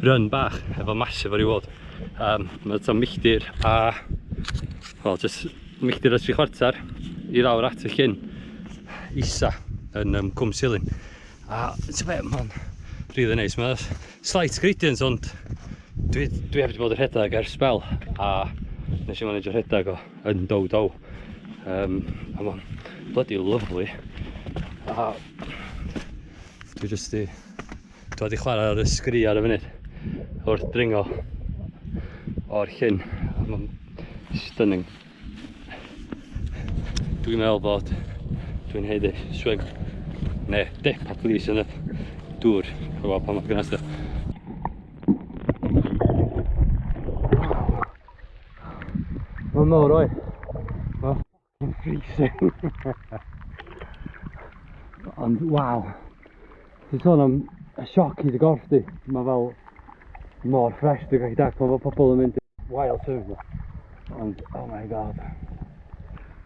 run bach efo massive ar ei wod. Mae to milltir a... Wel, jyst milltir a 3/4 i lawr at y llyn isa yn Cwm Silyn. A ti'n be, mae'n rili neis. Mae'n slight gradients, ond dwi heb wedi bod yn rhedag ers spel a nes i manage rhedag o yn dow. A mae'n bloody lovely. A dwi jyst i... Dwi wedi chwarae ar y sgri ar y funud wrth dringo o'r llyn. Mae'n stunning. Dwi'n meddwl bod dwi'n heiddi swig neu dip at least yn y dŵr. Rwy'n pan mae'n gynnast o. Mae'n mawr o'i. Mae'n freezing. Ond waw. Ti'n sôn am y sioc i dy gorff di. Mae fel mor fresh dwi'n gallu dag pan mae pobl yn mynd i wild turn. Ond oh my god.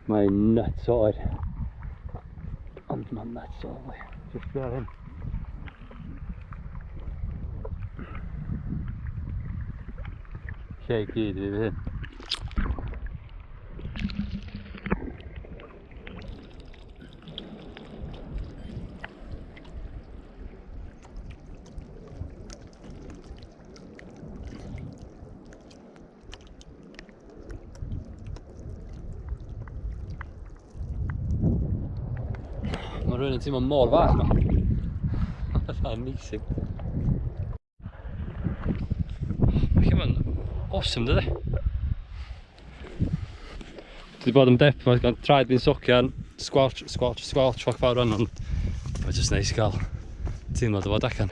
Mae'n nuts o'r. Ond mae'n nuts o'r. Just there hyn. Lle i gyd i fi hyn. Mae rhywun yn teimlo mor fach ma. That's amazing. Mae chi'n awesome dydi? Dwi wedi bod yn dip, mae gan traed fi'n socian, squelch fach fawr rhan, ond mae'n just neis i gael teimlo dy fod allan.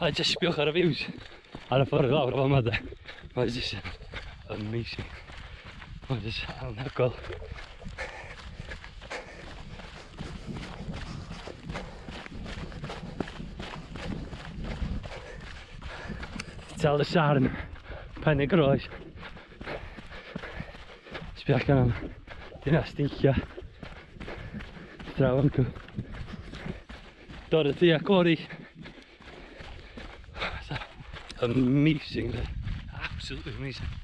A just sbiwch ar y views ar y ffordd i lawr o fama de. Mae'n just amazing. Mae'n just anhygoel. Tel y sarn, penny groes. Sbio allan am dyna steicia. Draw ancw. Dorothy a Cory. Amazing, absolutely amazing.